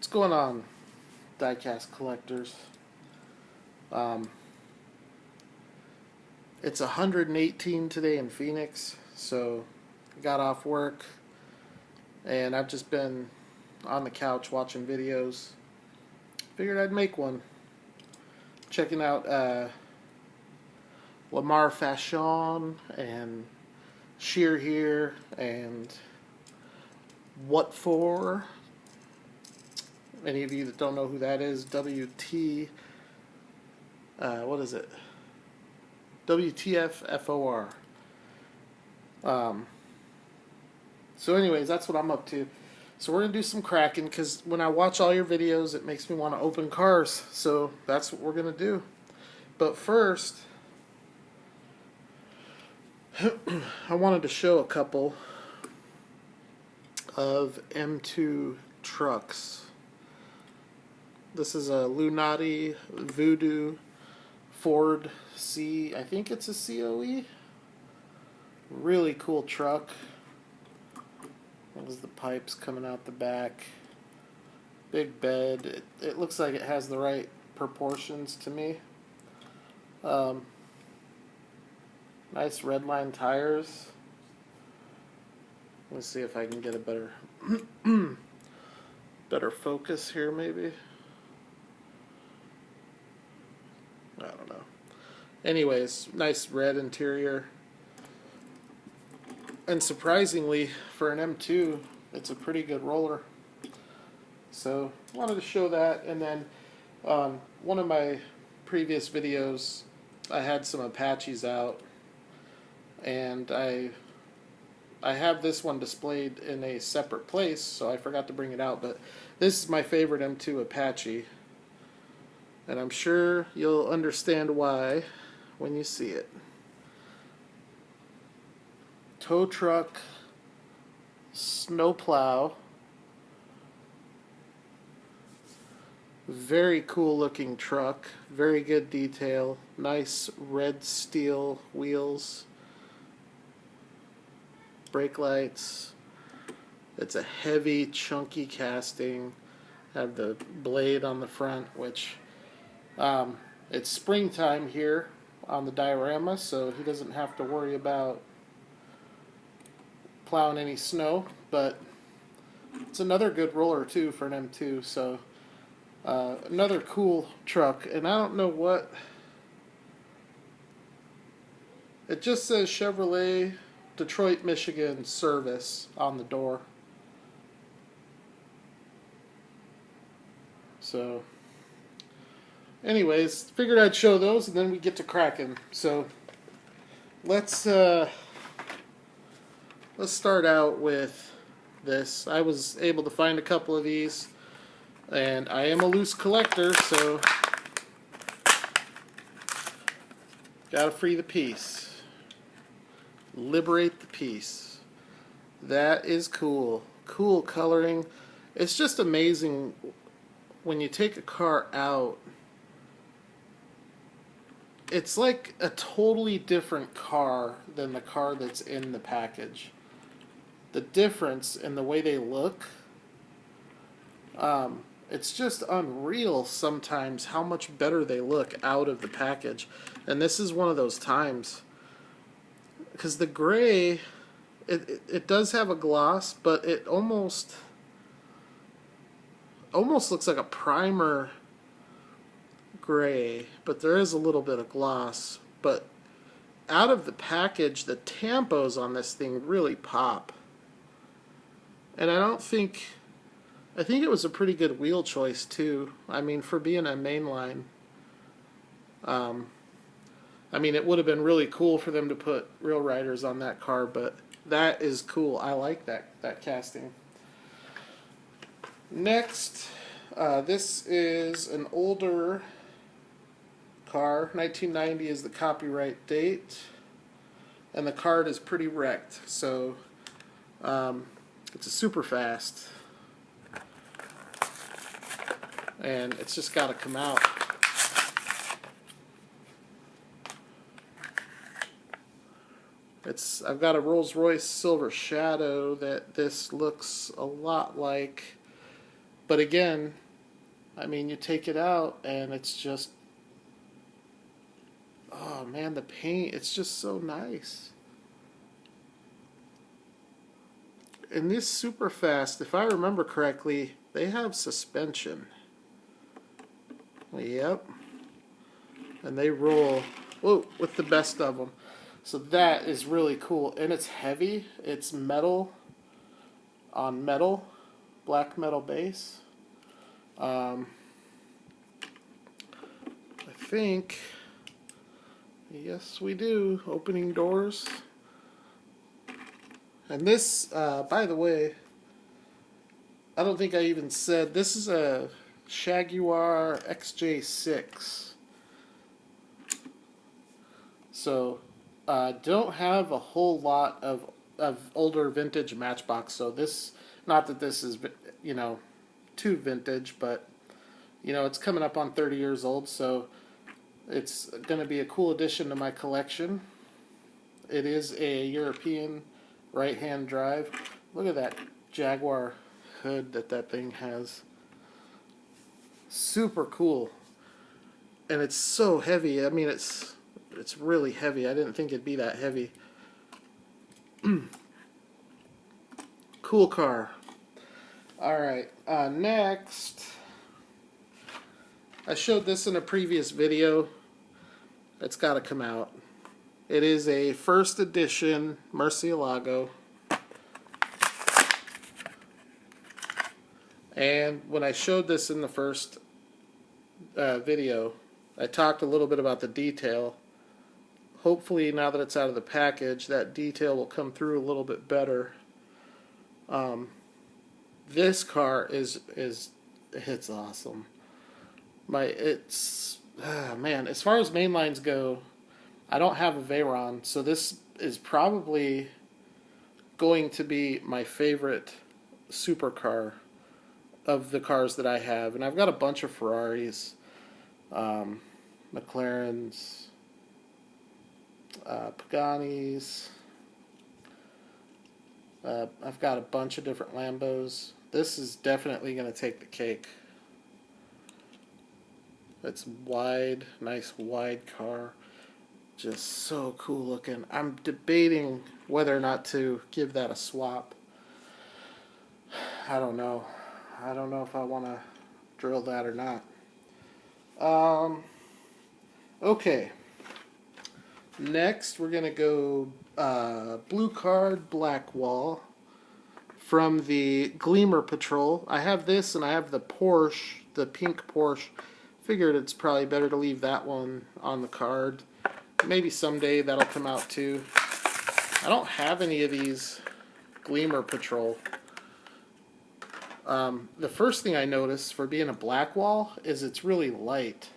What's going on, diecast collectors? Um, it's 118 today in Phoenix, so I got off work and I've just been on the couch watching videos. Figured I'd make one. Checking out Lamar Fashion and Sheer here and What For. Any of you that don't know who that is, WT, what is it? WTF-FOR. So anyways, that's what I'm up to. So we're going to do some cracking, because when I watch all your videos, it makes me want to open cars. So that's what we're going to do. But first, I wanted to show a couple of M2 trucks. This is a Lunati Voodoo Ford C, I think it's a COE. Really cool truck. There's the pipes coming out the back. Big bed. It looks like it has the right proportions to me. Nice red line tires. Let's see if I can get a better focus here maybe. I don't know. Anyways, nice red interior. And surprisingly, for an M2, it's a pretty good roller. So, wanted to show that. And then, one of my previous videos, I had some Apaches out. And I have this one displayed in a separate place, so I forgot to bring it out. But this is my favorite M2 Apache. And I'm sure you'll understand why when you see it. Tow truck, snowplow. Very cool looking truck. Very good detail. Nice red steel wheels. Brake lights. It's a heavy, chunky casting. Have the blade on the front, which it's springtime here on the diorama, so he doesn't have to worry about plowing any snow, but it's another good roller too for an M2, so another cool truck. And I don't know what, it just says Chevrolet Detroit, Michigan service on the door. So anyways, figured I'd show those and then we get to cracking. So let's start out with this. I was able to find a couple of these, and I am a loose collector, so gotta free the piece. Liberate the piece. That is cool. Cool coloring. It's just amazing when you take a car out. It's like a totally different car than the car that's in the package. The difference in the way they look, it's just unreal sometimes how much better they look out of the package. And this is one of those times. Because the gray, it does have a gloss, but it almost looks like a primer gray, but there is a little bit of gloss. But out of the package, the tampos on this thing really pop. And I think it was a pretty good wheel choice too. I mean, for being a mainline, I mean, it would have been really cool for them to put Real Riders on that car, but that is cool. I like that casting. Next, this is an older car. 1990 is the copyright date, and the card is pretty wrecked. So it's a super fast, and it's just got to come out. I've got a Rolls-Royce Silver Shadow that this looks a lot like. But again, I mean, you take it out and it's just, oh man, the paint, it's just so nice. And this super fast, if I remember correctly, they have suspension. Yep. And they roll, whoa, with the best of them. So that is really cool. And it's heavy. It's metal on metal, black metal base. I think, yes we do, opening doors. And this, by the way, I don't think I even said, this is a Jaguar XJ6. So, don't have a whole lot of older vintage Matchbox. So this, not that this is, you know, too vintage, but, you know, it's coming up on 30 years old. So it's going to be a cool addition to my collection. It is a European right-hand drive. Look at that Jaguar hood that thing has. Super cool. And it's so heavy. I mean, it's really heavy. I didn't think it'd be that heavy. Cool car. Alright, next, I showed this in a previous video. It's got to come out. It is a first edition Murcielago. And when I showed this in the first video, I talked a little bit about the detail. Hopefully, now that it's out of the package, that detail will come through a little bit better. This car it's awesome. Man, as far as mainlines go, I don't have a Veyron, so this is probably going to be my favorite supercar of the cars that I have. And I've got a bunch of Ferraris, McLarens, Paganis. I've got a bunch of different Lambos. This is definitely going to take the cake. It's wide, nice wide car. Just so cool looking. I'm debating whether or not to give that a swap. I don't know. I don't know if I want to drill that or not. Okay. Next, we're going to go Blue Card Blackwall from the Gleamer Patrol. I have this and I have the Porsche, the pink Porsche. Figured it's probably better to leave that one on the card. Maybe someday that'll come out too. I don't have any of these Gleamer Patrol. The first thing I noticed for being a Blackwall is it's really light.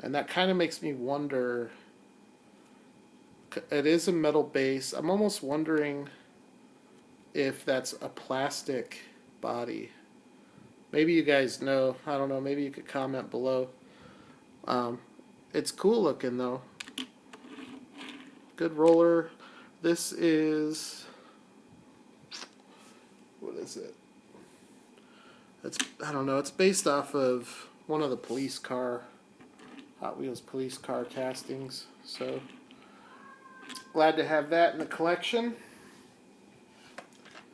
And that kind of makes me wonder. It is a metal base. I'm almost wondering if that's a plastic body. Maybe you guys know. I don't know. Maybe you could comment below. It's cool looking though. Good roller. This is, what is it? I don't know. It's based off of one of the police car, Hot Wheels police car castings. So glad to have that in the collection.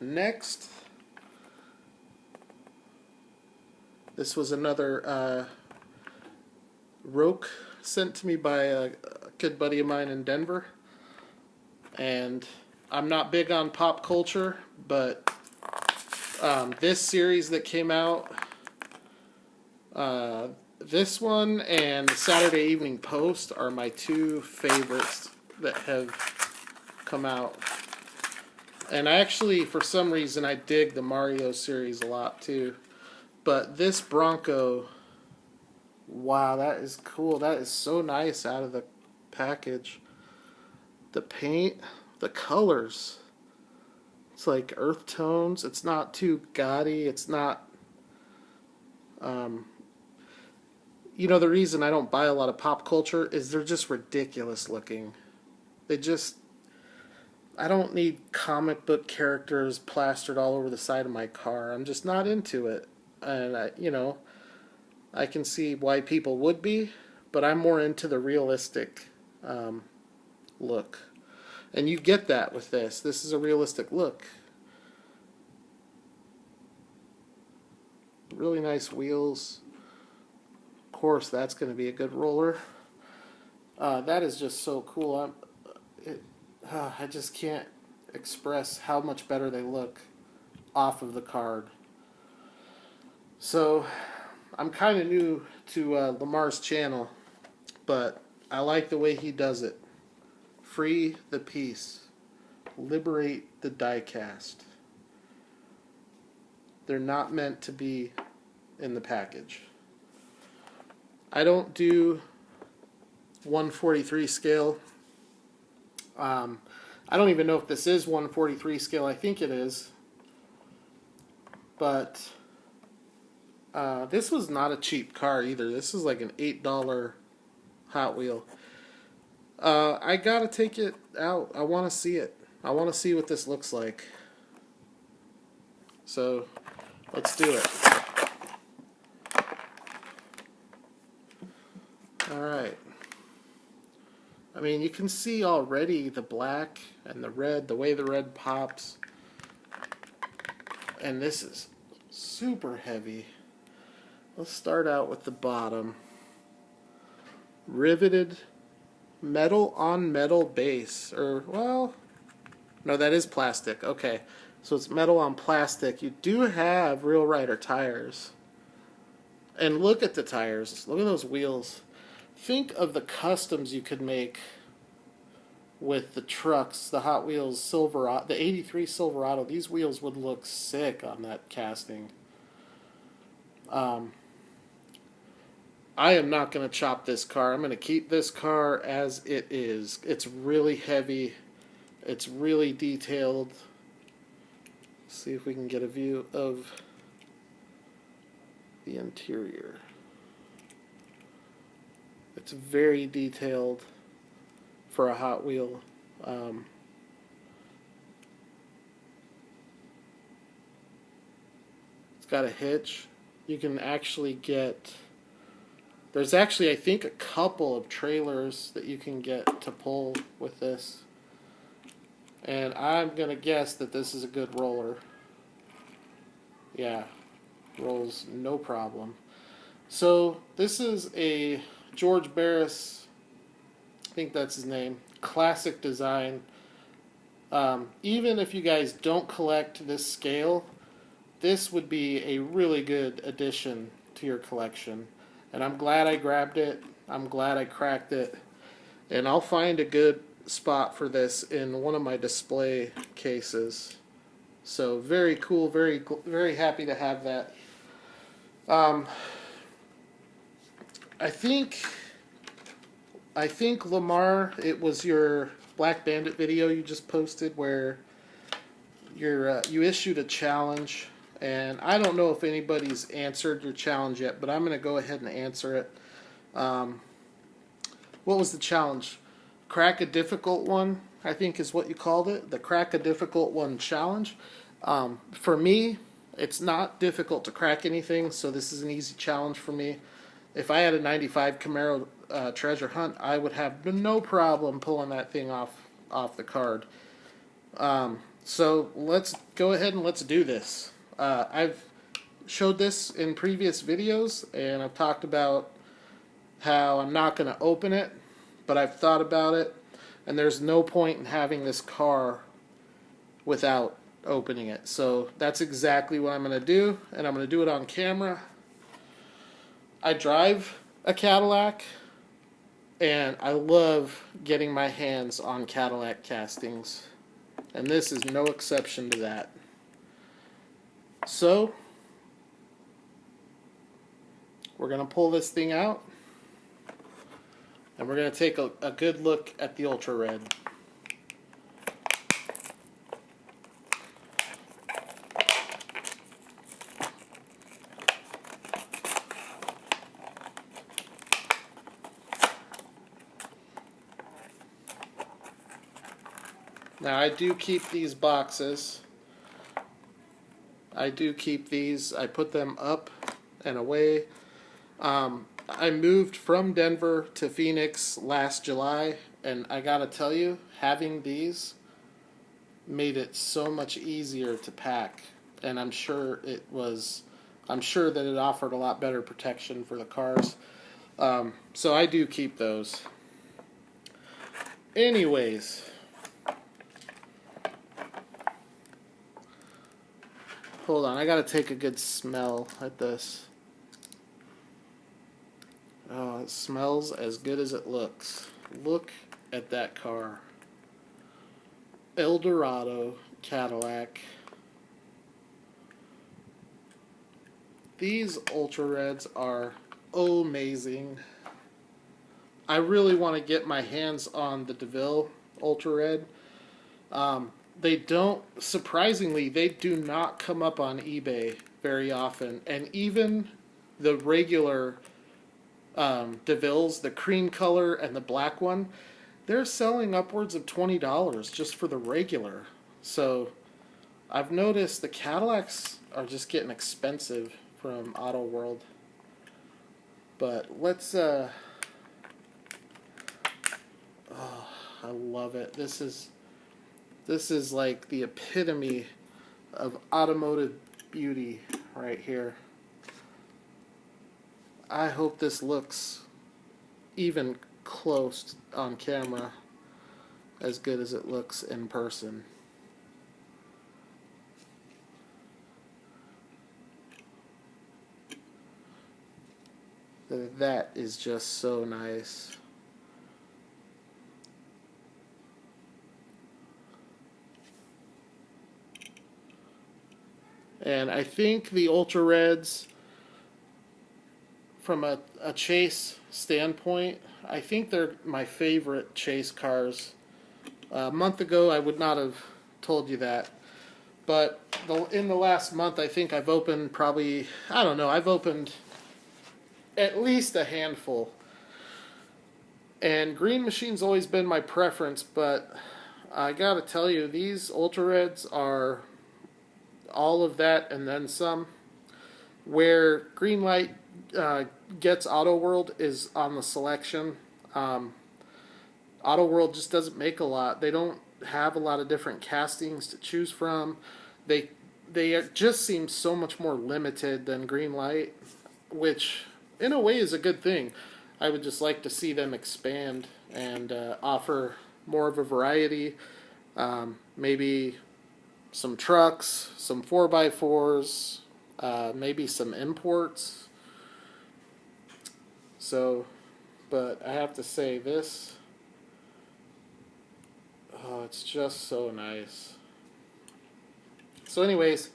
Next, this was another Roke sent to me by a good buddy of mine in Denver. And I'm not big on pop culture, but this series that came out, this one and the Saturday Evening Post are my two favorites that have come out. And I actually, for some reason, I dig the Mario series a lot too. But this Bronco, wow, that is cool. That is so nice out of the package. The paint, the colors. It's like earth tones. It's not too gaudy. It's not, you know, the reason I don't buy a lot of pop culture is they're just ridiculous looking. I don't need comic book characters plastered all over the side of my car. I'm just not into it. and I can see why people would be, but I'm more into the realistic look. And you get that with this. This is a realistic look. Really nice wheels. Of course, that's going to be a good roller. That is just so cool. I just can't express how much better they look off of the card. So, I'm kind of new to Lamar's channel, but I like the way he does it. Free the piece. Liberate the die-cast. They're not meant to be in the package. I don't do 1/43 scale. I don't even know if this is 1/43 scale. I think it is. But this was not a cheap car either. This is like an $8 Hot Wheel. I gotta take it out. I want to see it. I want to see what this looks like. So, let's do it. Alright. I mean, you can see already the black and the red, the way the red pops. And this is super heavy. Let's start out with the bottom. Riveted metal on metal base. Or, well, no, that is plastic. Okay. So it's metal on plastic. You do have Real Rider tires. And look at the tires. Look at those wheels. Think of the customs you could make with the trucks, the Hot Wheels Silverado, the 83 Silverado. These wheels would look sick on that casting. I am not going to chop this car. I'm going to keep this car as it is. It's really heavy. It's really detailed. Let's see if we can get a view of the interior. It's very detailed for a Hot Wheel. It's got a hitch. You can actually get... There's actually, I think, a couple of trailers that you can get to pull with this. And I'm going to guess that this is a good roller. Yeah, rolls no problem. So, this is a George Barris, I think that's his name, classic design. Even if you guys don't collect this scale, this would be a really good addition to your collection. And I'm glad I grabbed it. I'm glad I cracked it. And I'll find a good spot for this in one of my display cases. So very cool, very happy to have that. I think Lamar, it was your Black Bandit video you just posted where you issued a challenge, and I don't know if anybody's answered your challenge yet, but I'm going to go ahead and answer it. What was the challenge? Crack a difficult one, I think is what you called it. The Crack a Difficult One challenge. For me, it's not difficult to crack anything, so this is an easy challenge for me. If I had a 95 Camaro treasure hunt, I would have no problem pulling that thing off the card. So let's go ahead and let's do this. I've showed this in previous videos, and I've talked about how I'm not going to open it, but I've thought about it, and there's no point in having this car without opening it. So that's exactly what I'm going to do, and I'm going to do it on camera. I drive a Cadillac, and I love getting my hands on Cadillac castings, and this is no exception to that. So we're going to pull this thing out, and we're going to take a good look at the Ultra Red. Now I do keep these boxes. I do keep these. I put them up and away. I moved from Denver to Phoenix last July, and I gotta tell you, having these made it so much easier to pack, and I'm sure that it offered a lot better protection for the cars. So I do keep those. Anyways, hold on, I gotta take a good smell at this. Oh, it smells as good as it looks. Look at that car. Eldorado Cadillac. These Ultra Reds are amazing. I really want to get my hands on the DeVille Ultra Red. Surprisingly, they do not come up on eBay very often. And even the regular DeVilles, the cream color and the black one, they're selling upwards of $20 just for the regular. So I've noticed the Cadillacs are just getting expensive from Auto World. But let's oh, I love it. This is like the epitome of automotive beauty right here. I hope this looks even close on camera as good as it looks in person. That is just so nice. And I think the Ultra Reds, from a chase standpoint, I think they're my favorite chase cars. A month ago, I would not have told you that. But in the last month, I think I've opened probably, I don't know, I've opened at least a handful. And Green Machine's always been my preference, but I gotta tell you, these Ultra Reds are all of that and then some. Where Greenlight gets Auto World is on the selection. Auto World just doesn't make a lot. They don't have a lot of different castings to choose from. They just seem so much more limited than Greenlight, which in a way is a good thing. I would just like to see them expand and offer more of a variety. Maybe some trucks, some 4x4s, maybe some imports. So, but I have to say this, oh, it's just so nice. So anyways,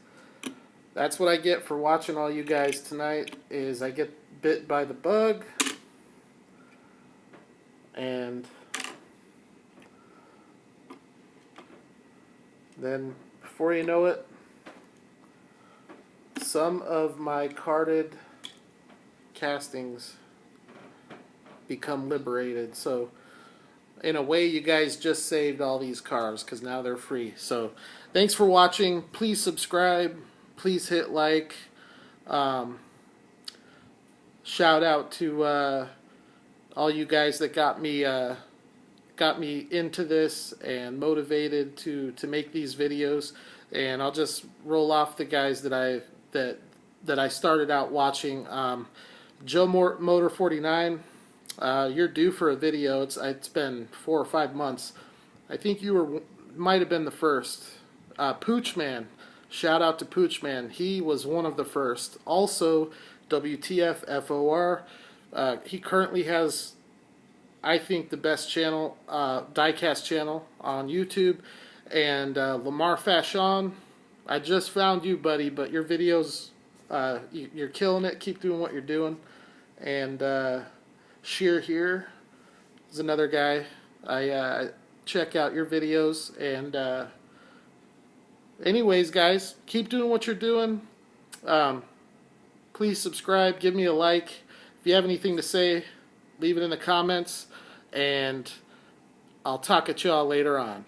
that's what I get for watching all you guys tonight, is I get bit by the bug. And then before you know it, some of my carded castings become liberated. So in a way, you guys just saved all these cars because now they're free. So thanks for watching. Please subscribe. Please hit like. Shout out to all you guys that got me into this and motivated to make these videos. And I'll just roll off the guys that I started out watching. Joe Motor 49. You're due for a video. It's been 4 or 5 months. I think you might have been the first. Pooch Man. Shout out to Pooch Man. He was one of the first. Also, WTF FOR. He currently has, I think, the best channel, diecast channel on YouTube. And Lamar Fashion. I just found you, buddy, but your videos, you're killing it. Keep doing what you're doing. And Sheer here is another guy. I check out your videos. And anyways, guys, keep doing what you're doing. Please subscribe. Give me a like. If you have anything to say, leave it in the comments. And I'll talk at y'all later on.